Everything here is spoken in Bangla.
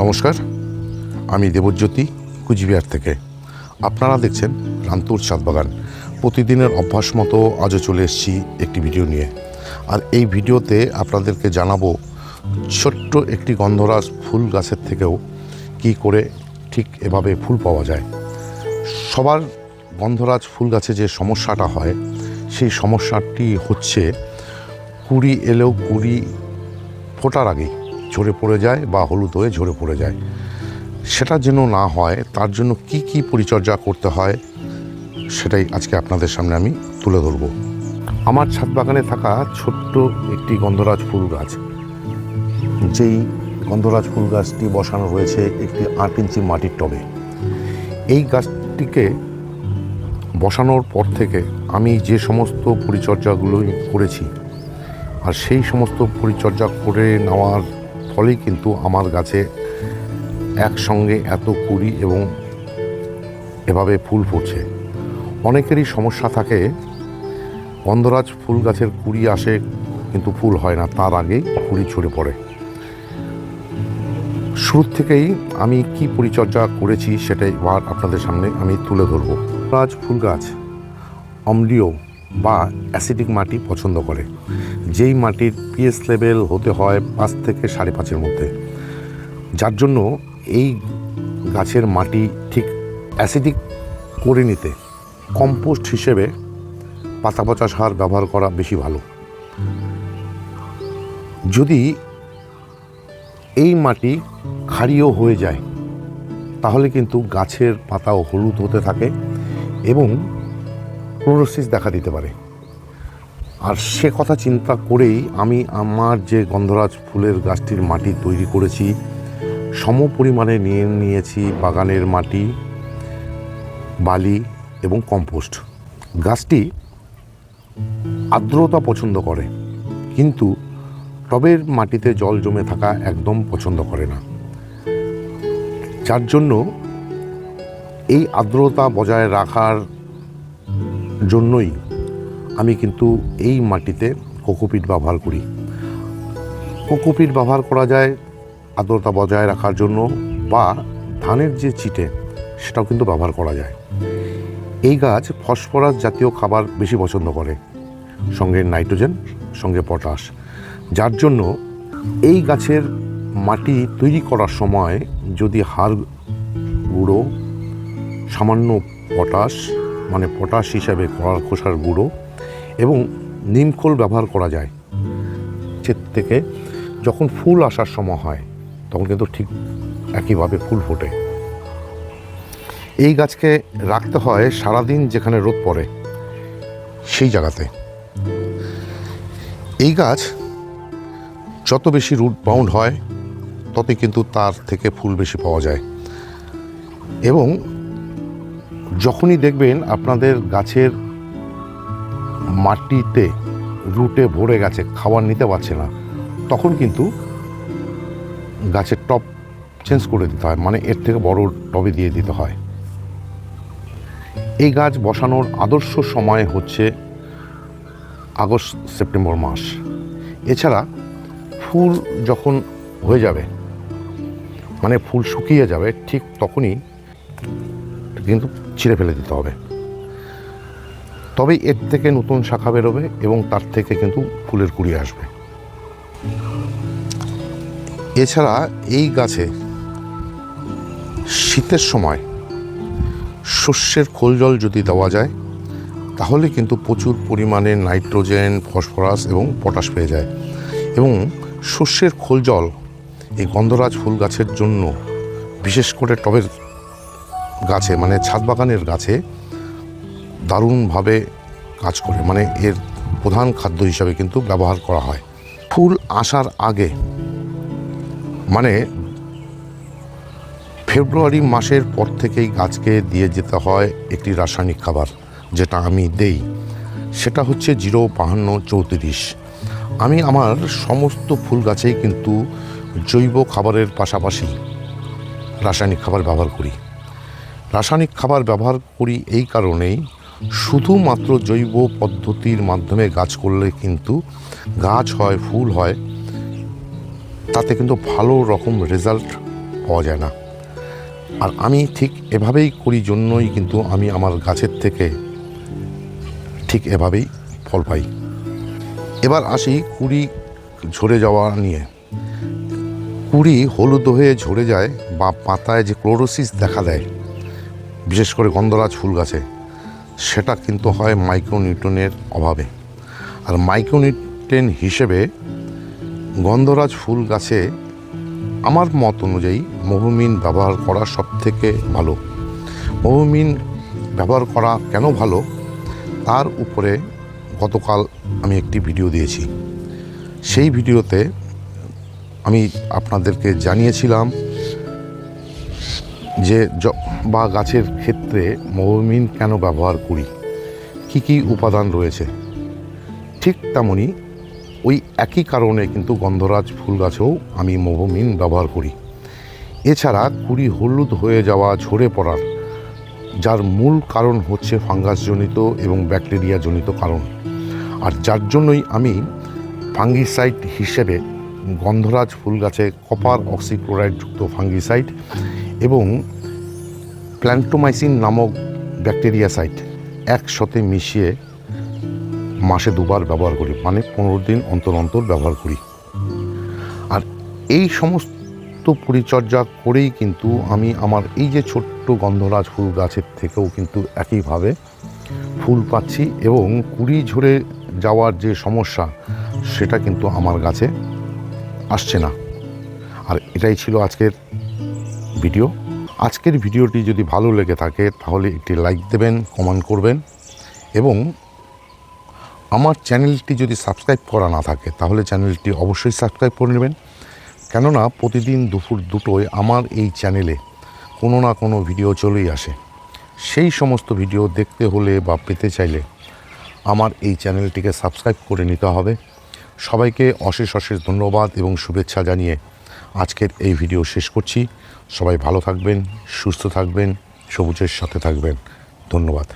নমস্কার, আমি দেবজ্যোতি কুচবিহার থেকে। আপনারা দেখছেন রান্তুর ছাদ বাগান। প্রতিদিনের অভ্যাস মতো আজও চলে এসেছি একটি ভিডিও নিয়ে। আর এই ভিডিওতে আপনাদেরকে জানাবো ছোট্ট একটি গন্ধরাজ ফুল গাছের থেকেও কি করে ঠিক এভাবে ফুল পাওয়া যায়। সবার গন্ধরাজ ফুল গাছে যে সমস্যাটা হয়, সেই সমস্যাটি হচ্ছে কুড়ি এলেও কুড়ি ফোটার আগেই ঝরে পড়ে যায় বা হলুদ হয়ে ঝরে পড়ে যায়। সেটা যেন না হয় তার জন্য কি কি পরিচর্যা করতে হয় সেটাই আজকে আপনাদের সামনে আমি তুলে ধরব। আমার ছাদ বাগানে থাকা ছোট্ট একটি গন্ধরাজ ফুল গাছ, যেই গন্ধরাজ ফুল গাছটি বসানো রয়েছে একটি 8 ইঞ্চি মাটির টবে। এই গাছটিকে বসানোর পর থেকে আমি যে সমস্ত পরিচর্যাগুলো করেছি, আর সেই সমস্ত পরিচর্যা করে নেওয়ার ফলেই কিন্তু আমার গাছে একসঙ্গে এত কুড়ি এবং এভাবে ফুল ফুটছে। অনেকেরই সমস্যা থাকে, গন্ধরাজ ফুল গাছের কুড়ি আসে কিন্তু ফুল হয় না, তার আগেই কুড়ি ঝরে পড়ে। শুরু থেকেই আমি কি পরিচর্যা করেছি সেটাই এবার আপনাদের সামনে আমি তুলে ধরব। গন্ধরাজ ফুল গাছ অম্লীয় বা অ্যাসিডিক মাটি পছন্দ করে, যেই মাটির পিএইচ লেভেল হতে হয় 5 থেকে 5.5-এর মধ্যে। যার জন্য এই গাছের মাটি ঠিক অ্যাসিডিক করে নিতে কম্পোস্ট হিসেবে পাতা পচা সার ব্যবহার করা বেশি ভালো। যদি এই মাটি ক্ষারীয় হয়ে যায় তাহলে কিন্তু গাছের পাতাও হলুদ হতে থাকে এবং ক্লোরোসিস দেখা দিতে পারে। আর সে কথা চিন্তা করেই আমি আমার যে গন্ধরাজ ফুলের গাছটির মাটি তৈরি করেছি, সম পরিমাণে নিয়েছি বাগানের মাটি, বালি এবং কম্পোস্ট। গাছটি আর্দ্রতা পছন্দ করে, কিন্তু টবের মাটিতে জল জমে থাকা একদম পছন্দ করে না। যার জন্য এই আর্দ্রতা বজায় রাখার জন্যই আমি কিন্তু এই মাটিতে কোকোপিট ব্যবহার করি। কোকোপিট ব্যবহার করা যায় আর্দ্রতা বজায় রাখার জন্য, বা ধানের যে চিটে সেটাও কিন্তু ব্যবহার করা যায়। এই গাছ ফসফরাস জাতীয় খাবার বেশি পছন্দ করে, সঙ্গে নাইট্রোজেন, সঙ্গে পটাশ। যার জন্য এই গাছের মাটি তৈরি করার সময় যদি হাড় গুঁড়ো, সামান্য পটাশ মানে পটাশ হিসাবে কলার খোসার গুঁড়ো এবং নিমখোল ব্যবহার করা যায়, সে থেকে যখন ফুল আসার সময় হয় তখন কিন্তু ঠিক একইভাবে ফুল ফোটে। এই গাছকে রাখতে হয় সারাদিন যেখানে রোদ পড়ে সেই জায়গাতে। এই গাছ যত বেশি রুট বাউন্ড হয় ততই কিন্তু তার থেকে ফুল বেশি পাওয়া যায়। এবং যখনই দেখবেন আপনাদের গাছের মাটিতে রুটে ভরে গেছে, খাবার নিতে পারছে না, তখন কিন্তু গাছের টব চেঞ্জ করে দিতে হয়, মানে এর থেকে বড় টবে দিয়ে দিতে হয়। এই গাছ বসানোর আদর্শ সময় হচ্ছে আগস্ট সেপ্টেম্বর মাস। এছাড়া ফুল যখন হয়ে যাবে, মানে ফুল শুকিয়ে যাবে, ঠিক তখনই কিন্তু ছিঁড়ে ফেলে দিতে হবে, তবেই এর থেকে নতুন শাখা বেরোবে এবং তার থেকে কিন্তু ফুলের কুড়ি আসবে। এছাড়া এই গাছে শীতের সময় শস্যের খোল জল যদি দেওয়া যায় তাহলে কিন্তু প্রচুর পরিমাণে নাইট্রোজেন, ফসফরাস এবং পটাশ পেয়ে যায়। এবং শস্যের খোল জল এই গন্ধরাজ ফুল গাছের জন্য, বিশেষ করে টবের গাছে মানে ছাদ বাগানের গাছে দারুণভাবে কাজ করে, মানে এর প্রধান খাদ্য হিসাবে কিন্তু ব্যবহার করা হয়। ফুল আসার আগে মানে ফেব্রুয়ারি মাসের পর থেকেই গাছকে দিয়ে যেতে হয় একটি রাসায়নিক খাবার, যেটা আমি দেই। সেটা হচ্ছে 0-52-34। আমি আমার সমস্ত ফুল গাছেই কিন্তু জৈব খাবারের পাশাপাশি রাসায়নিক খাবার ব্যবহার করি। রাসায়নিক খাবার ব্যবহার করি এই কারণেই, শুধুমাত্র জৈব পদ্ধতির মাধ্যমে গাছ করলে কিন্তু গাছ হয়, ফুল হয়, তাতে কিন্তু ভালো রকম রেজাল্ট পাওয়া যায় না। আর আমি ঠিক এভাবেই করি জন্যই কিন্তু আমি আমার গাছের থেকে ঠিক এভাবেই ফল পাই। এবার আসি কুড়ি ঝরে যাওয়া নিয়ে। কুড়ি হলুদ হয়ে ঝরে যায় বা পাতায় যে ক্লোরোসিস দেখা দেয়, বিশেষ করে গন্ধরাজ ফুল গাছে, সেটা কিন্তু হয় মাইক্রোনিউট্রনের অভাবে। আর মাইক্রোনিউট্রেন হিসেবে গন্ধরাজ ফুল গাছে আমার মত অনুযায়ী মহুমিন ব্যবহার করা সবথেকে ভালো। মহুমিন ব্যবহার করা কেন ভালো তার উপরে গতকাল আমি একটি ভিডিও দিয়েছি। সেই ভিডিওতে আমি আপনাদেরকে জানিয়েছিলাম যে বা গাছের ক্ষেত্রে মহুমিন কেন ব্যবহার করি, কী কী উপাদান রয়েছে। ঠিক তেমনই ওই একই কারণে কিন্তু গন্ধরাজ ফুল গাছেও আমি মহুমিন ব্যবহার করি। এছাড়া কুড়ি হলুদ হয়ে যাওয়া, ঝরে পড়ার যার মূল কারণ হচ্ছে ফাঙ্গাসজনিত এবং ব্যাকটেরিয়াজনিত কারণ। আর যার জন্যই আমি ফাঙ্গিসাইড হিসেবে গন্ধরাজ ফুল গাছে কপার অক্সিক্লোরাইডযুক্ত ফাঙ্গিসাইড এবং প্ল্যান্টোমাইসিন নামক ব্যাকটেরিয়াসাইড একসাথে মিশিয়ে মাসে 2 বার ব্যবহার করি, মানে 15 দিন অন্তর অন্তর ব্যবহার করি। আর এই সমস্ত পরিচর্যা করেই কিন্তু আমি আমার এই যে ছোট্ট গন্ধরাজ ফুল গাছের থেকেও কিন্তু একইভাবে ফুল পাচ্ছি এবং কুড়ি ঝরে যাওয়ার যে সমস্যা সেটা কিন্তু আমার গাছে আসছে না। আর এটাই ছিল আজকের ভিডিও। আজকের ভিডিওটি যদি ভালো লেগে থাকে তাহলে একটি লাইক দেবেন, কমেন্ট করবেন এবং আমার চ্যানেলটি যদি সাবস্ক্রাইব করা না থাকে তাহলে চ্যানেলটি অবশ্যই সাবস্ক্রাইব করে নেবেন। কেননা প্রতিদিন দুপুর 2টোয় আমার এই চ্যানেলে কোনো না কোনো ভিডিও চলেই আসে। সেই সমস্ত ভিডিও দেখতে হলে বা পেতে চাইলে আমার এই চ্যানেলটিকে সাবস্ক্রাইব করে নিতে হবে। সবাইকে অশেষ অশেষ ধন্যবাদ এবং শুভেচ্ছা জানিয়ে আজকের এই ভিডিও শেষ করছি। সবাই ভালো থাকবেন, সুস্থ থাকবেন, সবুজের সাথে থাকবেন। ধন্যবাদ।